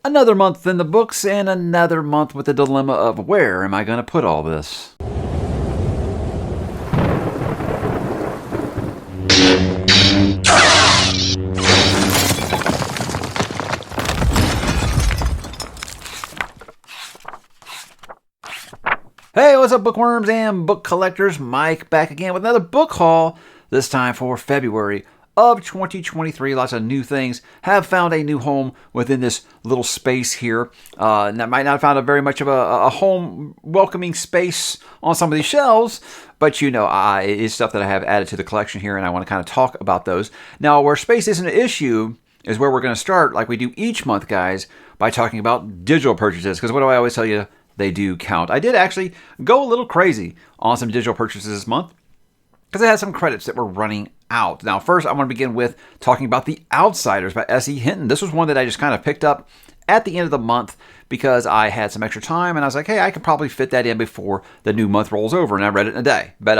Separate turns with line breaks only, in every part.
Another month in the books and another month with the dilemma of where am I going to put all this? Hey, what's up, bookworms and book collectors? Mike back again with another book haul, this time for February of 2023. Lots of new things. Have found a new home within this little space here. And I might not have found very much of a home welcoming space on some of these shelves, but it is stuff that I have added to the collection here, and I want to kind of talk about those. Now, where space isn't an issue is where we're going to start, like we do each month, guys, by talking about digital purchases, because what do I always tell you? They do count. I did actually go a little crazy on some digital purchases this month because I had some credits that were running out. Now, first, I want to begin with talking about The Outsiders by S.E. Hinton. This was one that I just kind of picked up at the end of the month because I had some extra time, and I was like, hey, I could probably fit that in before the new month rolls over, and I read it in a day. But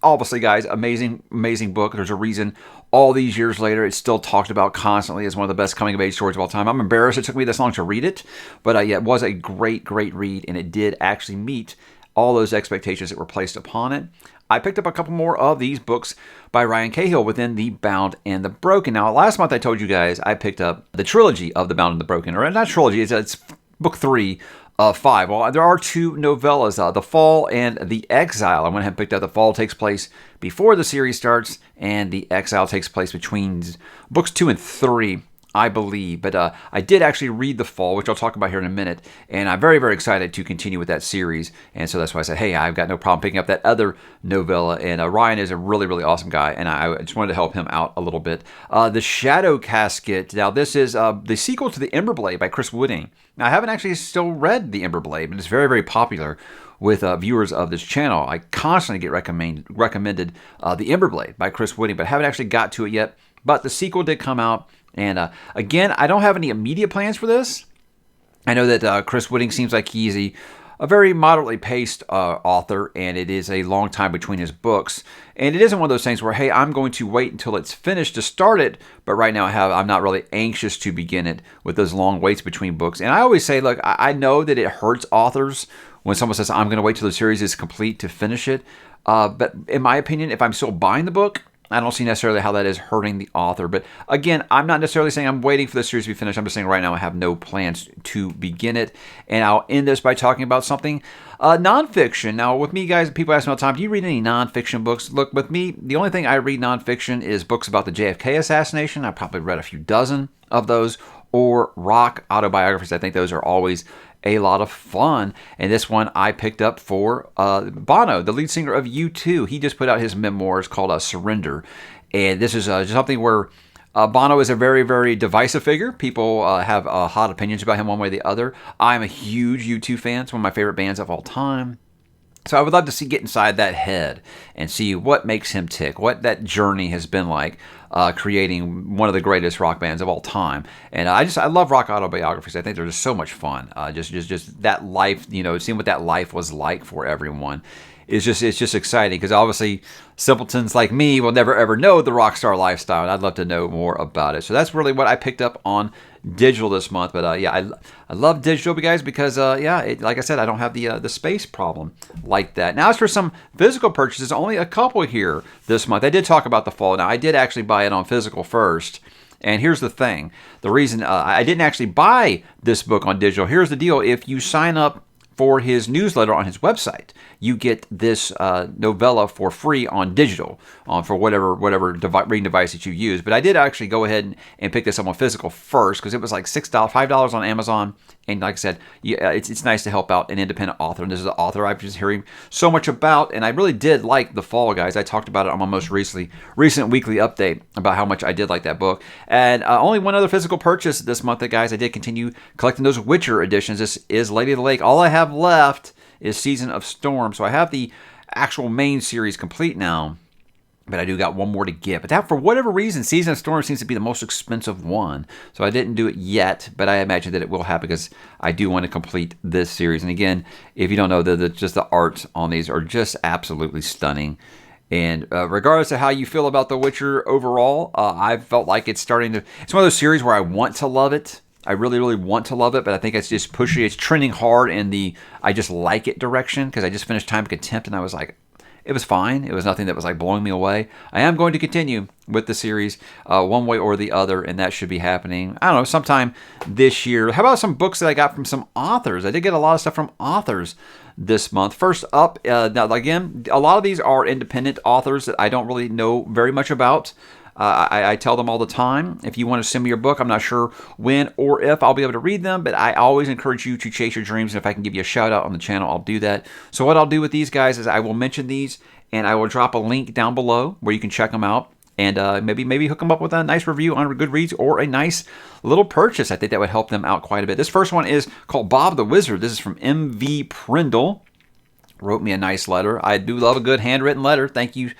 obviously, guys, amazing book. There's a reason all these years later, it's still talked about constantly as one of the best coming-of-age stories of all time. I'm embarrassed it took me this long to read it, but it was a great read, and it did actually meet all those expectations that were placed upon it. I picked up a couple more of these books by Ryan Cahill within the Bound and the Broken. Now, last month I told you guys I picked up the trilogy of the Bound and the Broken, or not trilogy, it's book 3 of 5. Well, there are 2 novellas, The Fall and The Exile. I went ahead and picked up The Fall takes place before the series starts, and The Exile takes place between books 2 and 3, I believe. But I did actually read The Fall, which I'll talk about here in a minute, and I'm very excited to continue with that series. And so that's why I said, hey, I've got no problem picking up that other novella. And Ryan is a really awesome guy, and I just wanted to help him out a little bit. The Shadow Casket. Now, this is the sequel to The Emberblade by Chris Wooding. Now, I haven't actually still read The Emberblade, but it's very popular with viewers of this channel. I constantly get recommended The Emberblade by Chris Wooding, but haven't actually got to it yet. But the sequel did come out, and again, I don't have any immediate plans for this. I know that Chris Wooding seems like he's a very moderately paced author, and it is a long time between his books. And it isn't one of those things where, hey, I'm going to wait until it's finished to start it, but right now I'm not really anxious to begin it with those long waits between books. And I always say, look, I know that it hurts authors when someone says, I'm going to wait till the series is complete to finish it. But in my opinion, if I'm still buying the book, I don't see necessarily how that is hurting the author. But again, I'm not necessarily saying I'm waiting for the series to be finished. I'm just saying right now I have no plans to begin it. And I'll end this by talking about something nonfiction. Now, with me, guys, people ask me all the time, do you read any nonfiction books? Look, with me, the only thing I read nonfiction is books about the JFK assassination. I probably read a few dozen of those, or rock autobiographies. I think those are always a lot of fun. And this one I picked up for Bono, the lead singer of U2. He just put out his memoirs called Surrender. And this is something where Bono is a very divisive figure. People have hot opinions about him one way or the other. I'm a huge U2 fan. It's one of my favorite bands of all time. So I would love to get inside that head and see what makes him tick, what that journey has been like creating one of the greatest rock bands of all time. And I love rock autobiographies. I think they're just so much fun. Just that life, seeing what that life was like for everyone. It's just exciting because obviously simpletons like me will never ever know the rock star lifestyle, and I'd love to know more about it. So that's really what I picked up on digital this month. But I love digital, guys, because like I said, I don't have the space problem like that. Now, as for some physical purchases, only a couple here this month. I did talk about The Fall. Now, I did actually buy it on physical first. And here's the thing. The reason I didn't actually buy this book on digital, here's the deal. If you sign up for his newsletter on his website, you get this novella for free on digital for whatever reading device that you use. But I did actually go ahead and pick this up on physical first because it was like $5 on Amazon. And like I said, it's nice to help out an independent author. And this is an author I've just hearing so much about. And I really did like The Fall, guys. I talked about it on my most recent weekly update about how much I did like that book. And only one other physical purchase this month, guys. I did continue collecting those Witcher editions. This is Lady of the Lake. All I have left is Season of Storm. So I have the actual main series complete now. But I do got one more to get. But that, for whatever reason, Season of Storm seems to be the most expensive one. So I didn't do it yet, but I imagine that it will happen because I do want to complete this series. And again, if you don't know, just the art on these are just absolutely stunning. And regardless of how you feel about The Witcher overall, I felt like it's one of those series where I want to love it. I really, really want to love it, but I think it's just pushing. It's trending hard in the I just like it direction, because I just finished Time of Contempt and I was like, it was fine. It was nothing that was like blowing me away. I am going to continue with the series one way or the other, and that should be happening, I don't know, sometime this year. How about some books that I got from some authors? I did get a lot of stuff from authors this month. First up, now again, a lot of these are independent authors that I don't really know very much about. I tell them all the time, if you want to send me your book, I'm not sure when or if I'll be able to read them, but I always encourage you to chase your dreams, and if I can give you a shout out on the channel, I'll do that. So what I'll do with these guys is I will mention these, and I will drop a link down below where you can check them out, and maybe hook them up with a nice review on Goodreads or a nice little purchase. I think that would help them out quite a bit. This first one is called Bob the Wizard. This is from M.V. Prindle. Wrote me a nice letter. I do love a good handwritten letter. Thank you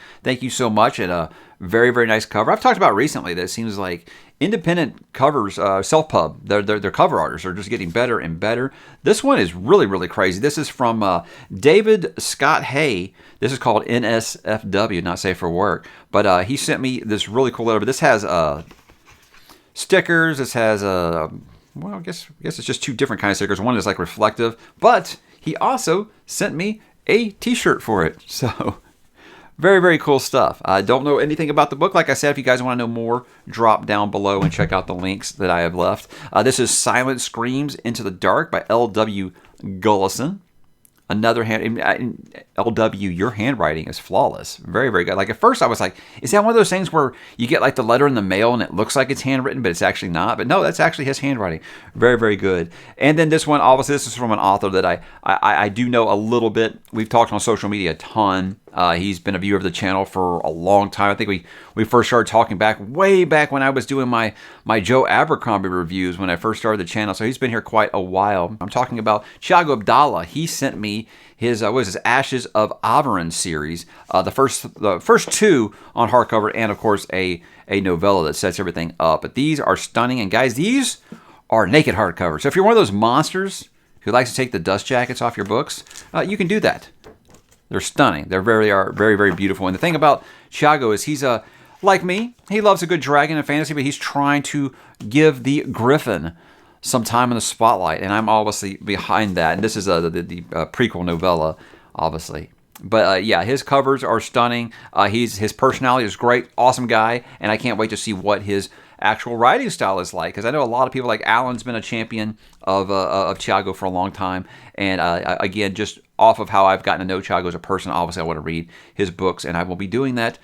so much. And a very, very nice cover. I've talked about recently that it seems like independent covers, self-pub, their cover artists are just getting better and better. This one is really, really crazy. This is from David Scott Hay. This is called NSFW, not safe for work. But he sent me this really cool letter. But this has stickers. This has well, I guess it's just two different kinds of stickers. One is like reflective, but he also sent me a t-shirt for it. So very, very cool stuff. I don't know anything about the book. Like I said, if you guys want to know more, drop down below and check out the links that I have left. This is Silent Screams Into the Dark by L.W. Gullison. Another LW, your handwriting is flawless. Very, very good. Like at first I was like, is that one of those things where you get like the letter in the mail and it looks like it's handwritten, but it's actually not? But no, that's actually his handwriting. Very, very good. And then this one, obviously, this is from an author that I do know a little bit. We've talked on social media a ton. He's been a viewer of the channel for a long time. I think we first started talking way back when I was doing my Joe Abercrombie reviews when I first started the channel. So he's been here quite a while. I'm talking about Thiago Abdallah. He sent me his Ashes of Averin series, the first two on hardcover, and of course a novella that sets everything up. But these are stunning, and guys, these are naked hardcovers. So if you're one of those monsters who likes to take the dust jackets off your books, you can do that. They're stunning. They're very, very beautiful. And the thing about Thiago is he's like me. He loves a good dragon in fantasy, but he's trying to give the Griffin some time in the spotlight, and I'm obviously behind that. And this is the prequel novella, obviously. But yeah, his covers are stunning. His personality is great, awesome guy, and I can't wait to see what his actual writing style is like, because I know a lot of people, like Alan's been a champion of Thiago for a long time, and again, just off of how I've gotten to know Thiago as a person, obviously I want to read his books, and I will be doing that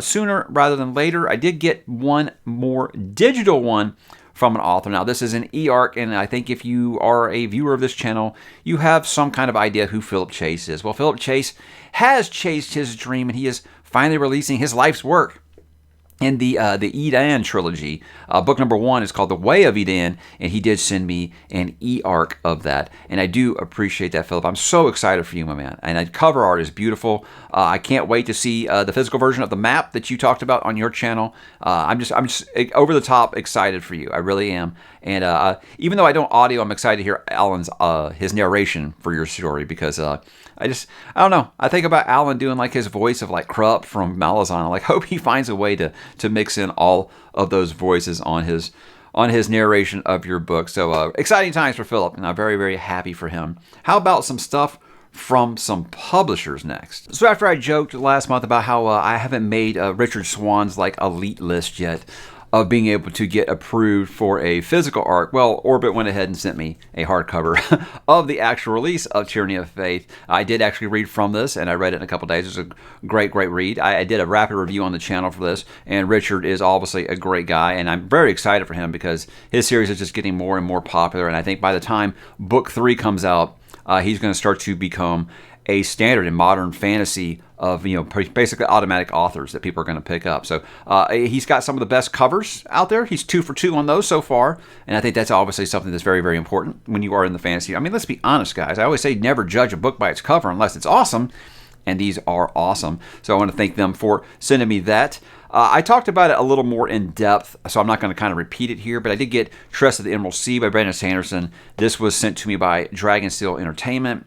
sooner rather than later. I did get one more digital one from an author. Now, this is an e-arc, and I think if you are a viewer of this channel, you have some kind of idea who Philip Chase is. Well, Philip Chase has chased his dream, and he is finally releasing his life's work in the Edan trilogy. Book number 1 is called The Way of Edan, and he did send me an e-arc of that, and I do appreciate that, Philip. I'm so excited for you, my man. And the cover art is beautiful. I can't wait to see the physical version of the map that you talked about on your channel. I'm just over the top excited for you. I really am. And even though I don't audio, I'm excited to hear Alan's his narration for your story, because I don't know. I think about Alan doing like his voice of like Krupp from Malazan. I like hope he finds a way to mix in all of those voices on his narration of your book. So exciting times for Philip, and I'm very, very happy for him. How about some stuff from some publishers next? So after I joked last month about how I haven't made Richard Swan's like elite list yet of being able to get approved for a physical arc, well, Orbit went ahead and sent me a hardcover of the actual release of Tyranny of Faith. I did actually read from this, and I read it in a couple days. It was a great read. I did a rapid review on the channel for this, and Richard is obviously a great guy, and I'm very excited for him because his series is just getting more and more popular, and I think by the time Book 3 comes out, he's going to start to become a standard in modern fantasy of, basically automatic authors that people are going to pick up. So he's got some of the best covers out there. He's 2 for 2 on those so far, and I think that's obviously something that's very, very important when you are in the fantasy. I mean, let's be honest, guys. I always say never judge a book by its cover unless it's awesome, and these are awesome. So I want to thank them for sending me that. I talked about it a little more in depth, so I'm not going to kind of repeat it here, but I did get Trust of the Emerald Sea by Brandon Sanderson. This was sent to me by Dragonsteel Entertainment.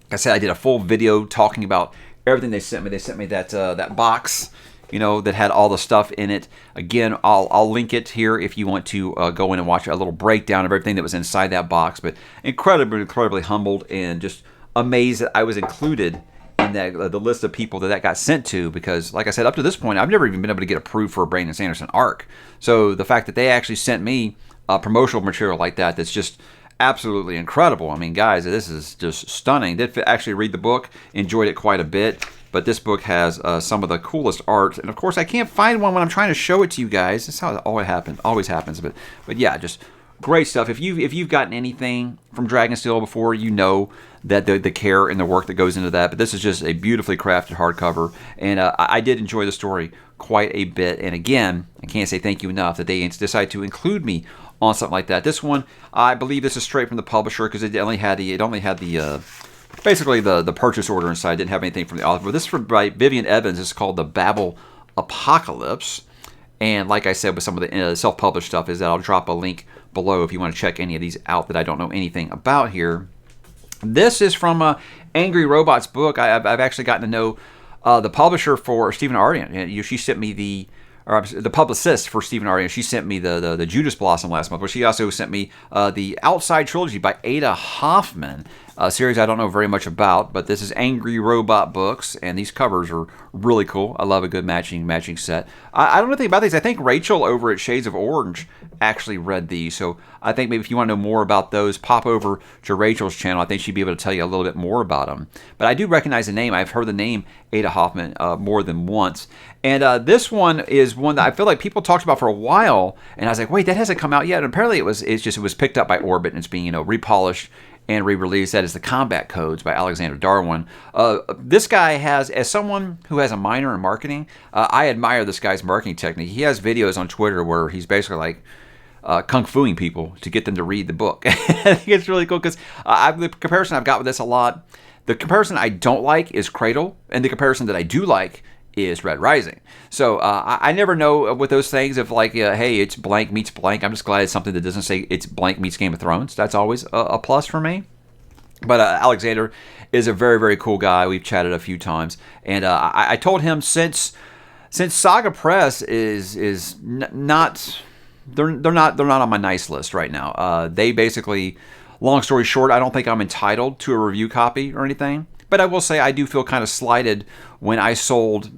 Like I said, I did a full video talking about everything they sent me. They sent me that box that had all the stuff in it. Again, I'll link it here if you want to go in and watch a little breakdown of everything that was inside that box. But incredibly humbled and just amazed that I was included in the list of people that got sent to, because, like I said, up to this point, I've never even been able to get approved for a Brandon Sanderson arc. So the fact that they actually sent me promotional material like that's just absolutely incredible. I mean, guys, this is just stunning. Did actually read the book, enjoyed it quite a bit, but this book has some of the coolest art, and of course, I can't find one when I'm trying to show it to you guys. That's how it always happens. But yeah, just great stuff. If you've gotten anything from Dragonsteel before, you know that the care and the work that goes into that. But this is just a beautifully crafted hardcover, and I did enjoy the story quite a bit. And again, I can't say thank you enough that they decided to include me on something like that. This one, I believe this is straight from the publisher, because it only had the basically the purchase order inside. It didn't have anything from the author. But this is by Vivian Evans. It's called The Babel Apocalypse. And like I said, with some of the self-published stuff, is that I'll drop a link below if you want to check any of these out that I don't know anything about here. This is from Angry Robot's book. I've actually gotten to know the publisher for Stephen Ardian. She sent me the publicist for Stephen Ardian. She sent me the Judas Blossom last month, but she also sent me the Outside Trilogy by Ada Hoffman, a series I don't know very much about, but this is Angry Robot Books, and these covers are really cool. I love a good matching set. I don't know anything about these. I think Rachel over at Shades of Orange actually read these, so I think maybe if you want to know more about those, pop over to Rachel's channel. I think she'd be able to tell you a little bit more about them. But I do recognize the name. I've heard the name Ada Hoffman more than once. And this one is one that I feel like people talked about for a while, and I was like, wait, that hasn't come out yet. And apparently it was picked up by Orbit, and it's being repolished and re-released. That is The Combat Codes by Alexander Darwin. This guy has, as someone who has a minor in marketing, I admire this guy's marketing technique. He has videos on Twitter where he's basically like kung fuing people to get them to read the book. I think it's really cool, because the comparison I've got with this a lot, the comparison I don't like is Cradle, and the comparison that I do like is Red Rising. So I never know with those things if hey, it's blank meets blank. I'm just glad it's something that doesn't say it's blank meets Game of Thrones. That's always a plus for me. But Alexander is a very, very cool guy. We've chatted a few times, and I told him since Saga Press is not they're not on my nice list right now. They basically, long story short, I don't think I'm entitled to a review copy or anything. But I will say I do feel kind of slighted when I sold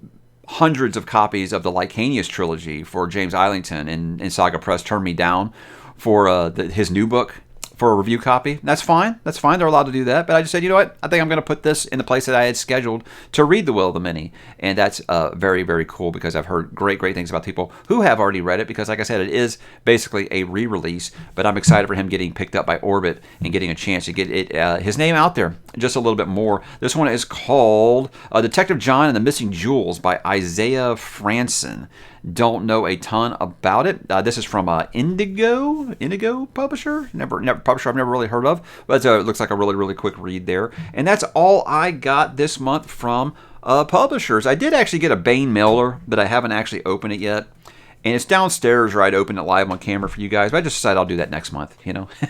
hundreds of copies of the Lycanius trilogy for James Islington, and Saga Press turned me down for his new book for a review copy. That's fine. They're allowed to do that. But I just said, you know what? I think I'm going to put this in the place that I had scheduled to read The Will of the Many. And that's very, very cool, because I've heard great things about people who have already read it, because like I said, it is basically a re-release. But I'm excited for him getting picked up by Orbit and getting a chance to get his name out there just a little bit more. This one is called Detective John and the Missing Jewels by Isaiah Franson. Don't know a ton about it. This is from Indigo publisher. Never publisher I've never really heard of, but it looks like a really quick read there. And that's all I got this month from publishers. I did actually get a Bane mailer that I haven't actually opened it yet, and it's downstairs, or I'd open it live on camera for you guys. But I just decided I'll do that next month.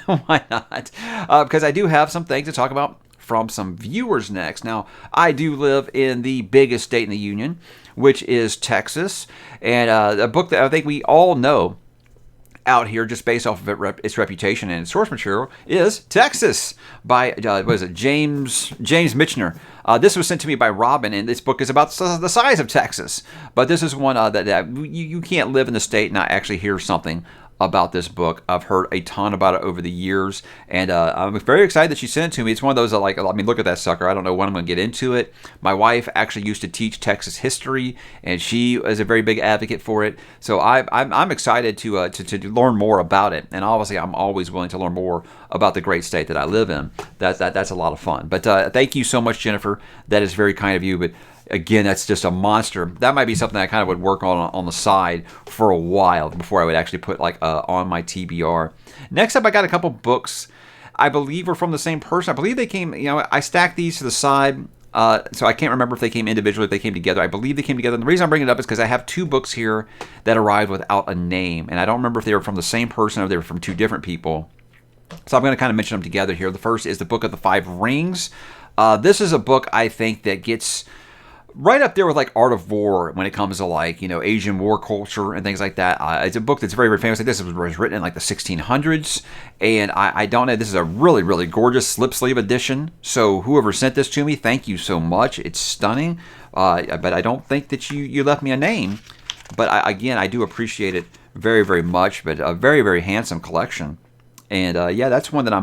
Why not? Because I do have some things to talk about from some viewers next. Now, I do live in the biggest state in the Union, which is Texas, and a book that I think we all know out here, just based off of its reputation and its source material, is Texas by James Michener. This was sent to me by Robin, and this book is about the size of Texas. But this is one that you can't live in the state and not actually hear something about this book. I've heard a ton about it over the years, and I'm very excited that she sent it to me. It's one of those that, look at that sucker. I don't know when I'm going to get into it. My wife actually used to teach Texas history, and she is a very big advocate for it. So I'm excited to learn more about it, and obviously I'm always willing to learn more about the great state that I live in. That's a lot of fun. But thank you so much, Jennifer. That is very kind of you. But again, that's just a monster. That might be something I kind of would work on the side for a while before I would actually put on my TBR. Next up, I got a couple books I believe were from the same person. I believe they came, I stacked these to the side, so I can't remember if they came individually, if they came together. I believe they came together. And the reason I'm bringing it up is because I have two books here that arrived without a name, and I don't remember if they were from the same person or if they were from two different people. So I'm going to kind of mention them together here. The first is the Book of the Five Rings. This is a book I think that gets right up there with like Art of War when it comes to like, Asian war culture and things like that. It's a book that's very, very famous. Like this was written in like the 1600s. And I don't know, this is a really, really gorgeous slip sleeve edition. So whoever sent this to me, thank you so much. It's stunning. But I don't think that you left me a name. But again, I do appreciate it very, very much. But a very, very handsome collection. And yeah, that's one that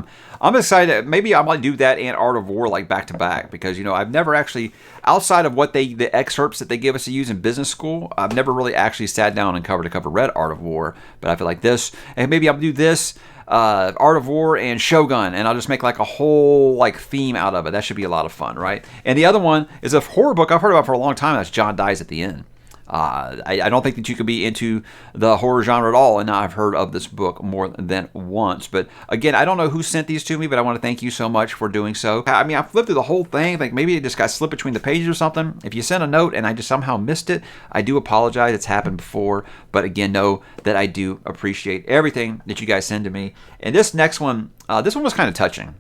I'm excited. Maybe I might do that and Art of War like back to back, because I've never actually, outside of what the excerpts that they give us to use in business school, I've never really actually sat down and cover to cover read Art of War. But I feel like this, and maybe I'll do this Art of War and Shogun, and I'll just make like a whole like theme out of it. That should be a lot of fun, right? And the other one is a horror book I've heard about for a long time. That's John Dies at the End. I don't think that you could be into the horror genre at all, and I've heard of this book more than once. But again, I don't know who sent these to me, but I want to thank you so much for doing so. I mean, I flipped through the whole thing. I think maybe it just got slipped between the pages or something. If you sent a note and I just somehow missed it, I do apologize. It's happened before. But again, know that I do appreciate everything that you guys send to me. And this next one, this one was kind of touching.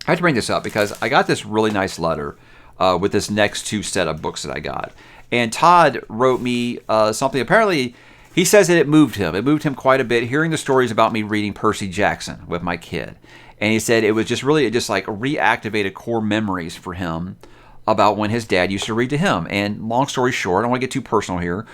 I have to bring this up because I got this really nice letter with this next two set of books that I got. And Todd wrote me something. Apparently, he says that it moved him. It moved him quite a bit, hearing the stories about me reading Percy Jackson with my kid. And he said it was just really just like reactivated core memories for him about when his dad used to read to him. And long story short, I don't want to get too personal here.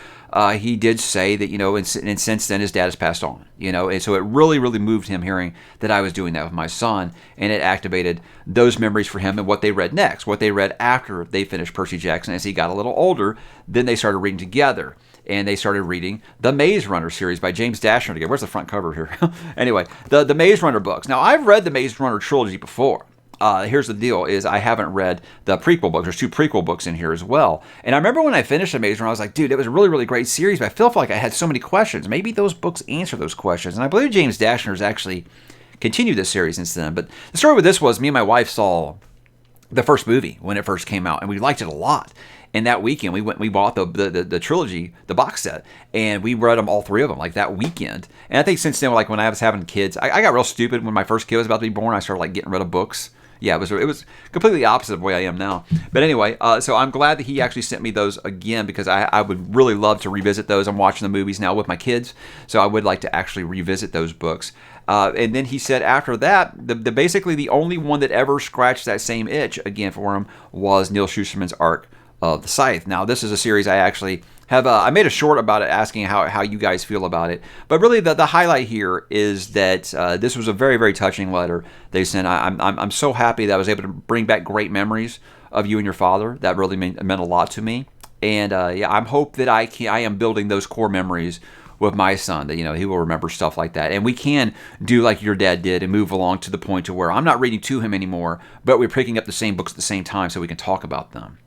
He did say that, and since then his dad has passed on, and so it really, really moved him hearing that I was doing that with my son, and it activated those memories for him and what they read next, what they read after they finished Percy Jackson. As he got a little older, then they started reading together, and they started reading the Maze Runner series by James Dashner together. Where's the front cover here? Anyway, the Maze Runner books. Now, I've read the Maze Runner trilogy before. Here's the deal, is I haven't read the prequel books. There's 2 prequel books in here as well. And I remember when I finished the Maze Runner, I was like, dude, it was a really, really great series, but I feel like I had so many questions. Maybe those books answer those questions. And I believe James Dashner's actually continued this series since then. But the story with this was me and my wife saw the first movie when it first came out, and we liked it a lot. And that weekend, we bought the trilogy, the box set, and we read them, all 3 of them, like that weekend. And I think since then, like when I was having kids, I got real stupid when my first kid was about to be born. I started like getting rid of books. Yeah, it was completely opposite of the way I am now. But anyway, so I'm glad that he actually sent me those again, because I would really love to revisit those. I'm watching the movies now with my kids, so I would like to actually revisit those books. And then he said after that, basically the only one that ever scratched that same itch again for him was Neil Shusterman's Arc of the Scythe. Now, this is a series I actually have. I made a short about it, asking how you guys feel about it. But really, the highlight here is that this was a very, very touching letter they sent. I'm so happy that I was able to bring back great memories of you and your father. That really meant a lot to me. And yeah, I'm hope that I am building those core memories with my son, that he will remember stuff like that, and we can do like your dad did and move along to the point to where I'm not reading to him anymore, but we're picking up the same books at the same time so we can talk about them.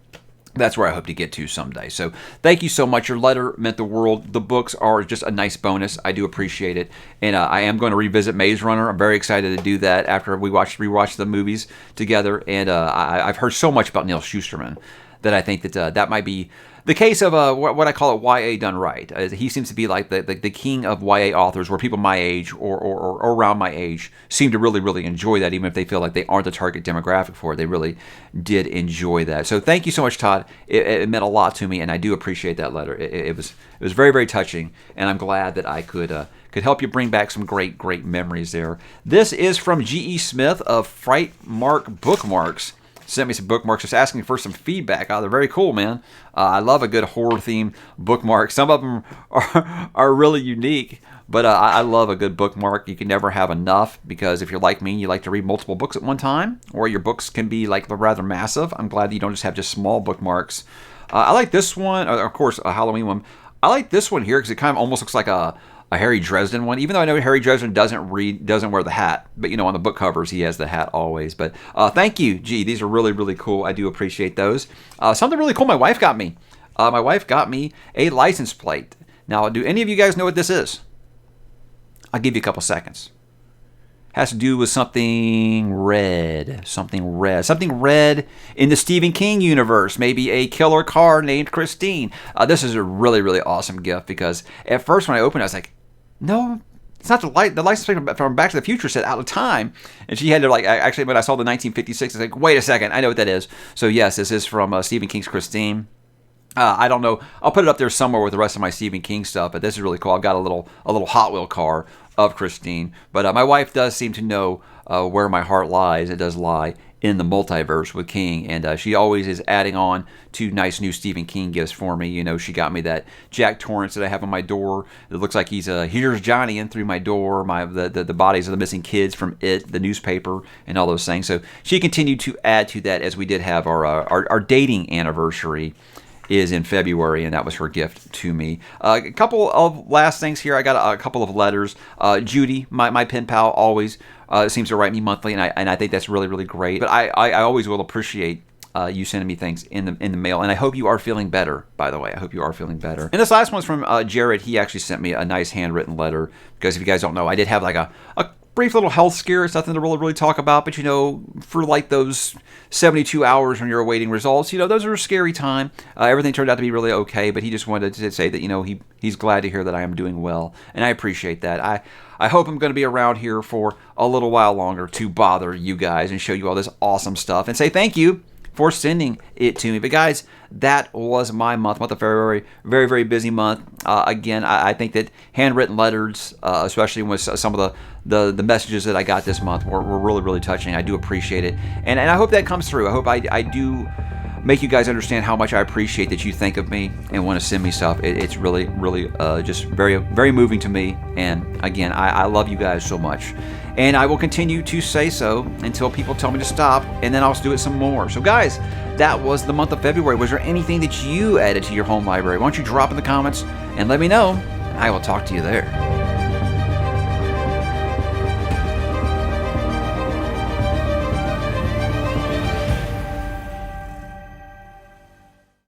That's where I hope to get to someday. So thank you so much. Your letter meant the world. The books are just a nice bonus. I do appreciate it. And I am going to revisit Maze Runner. I'm very excited to do that after we rewatch the movies together. And I've heard so much about Neil Shusterman that I think that that might be the case of what I call it YA done right. He seems to be like the king of YA authors, where people my age or around my age seem to really, really enjoy that, even if they feel like they aren't the target demographic for it. They really did enjoy that. So thank you so much, Todd. It meant a lot to me, and I do appreciate that letter. It was very, very touching, and I'm glad that I could help you bring back some great, great memories there. This is from G.E. Smith of Fright Mark Bookmarks. Sent me some bookmarks, just asking for some feedback. They're very cool, man. I love a good horror-themed bookmark. Some of them are really unique, but I love a good bookmark. You can never have enough, because if you're like me, you like to read multiple books at one time, or your books can be like rather massive. I'm glad that you don't just have just small bookmarks. I like this one, of course, a Halloween one. I like this one here because it kind of almost looks like a Harry Dresden one, even though I know Harry Dresden doesn't wear the hat, but on the book covers he has the hat always. But thank you, these are really, really cool. I do appreciate those. Something really cool my wife got me. My wife got me a license plate. Now, do any of you guys know what this is? I'll give you a couple seconds. Has to do with something red in the Stephen King universe. Maybe a killer car named Christine. This is a really, really awesome gift, because at first when I opened it, I was like, no, it's not the license plate from Back to the Future said out of time. And she had to actually, when I saw the 1956, I was like, wait a second, I know what that is. So yes, this is from Stephen King's Christine. I don't know. I'll put it up there somewhere with the rest of my Stephen King stuff, but this is really cool. I've got a little Hot Wheel car of Christine. But my wife does seem to know where my heart lies. It does lie in the multiverse with King, and she always is adding on to nice new Stephen King gifts for me. You know, she got me that Jack Torrance that I have on my door. It looks like here's Johnny in through my door. The bodies of the missing kids from It, the newspaper, and all those things. So she continued to add to that as we did have our dating anniversary is in February, and that was her gift to me. A couple of last things here. I got a couple of letters. Judy, my pen pal, always seems to write me monthly, and I think that's really, really great. But I always will appreciate you sending me things in the mail, and I hope you are feeling better, by the way. I hope you are feeling better. And this last one's from Jared. He actually sent me a nice handwritten letter, because if you guys don't know, I did have like a brief little health scare. It's nothing to really talk about, but for like those 72 hours when you're awaiting results, those are a scary time. Everything turned out to be really okay, but he just wanted to say that he's glad to hear that I am doing well, and I appreciate that. I hope I'm going to be around here for a little while longer to bother you guys and show you all this awesome stuff and say thank you for sending it to me. But guys, that was my month of February. Very, very busy month. Again, I think that handwritten letters, especially with some of the messages that I got this month, were really, really touching. I do appreciate it. And I hope that comes through. I hope I do make you guys understand how much I appreciate that you think of me and want to send me stuff. It's really, really just very, very moving to me. And again, I love you guys so much. And I will continue to say so until people tell me to stop, and then I'll do it some more. So guys, that was the month of February. Was there anything that you added to your home library? Why don't you drop in the comments and let me know, and I will talk to you there.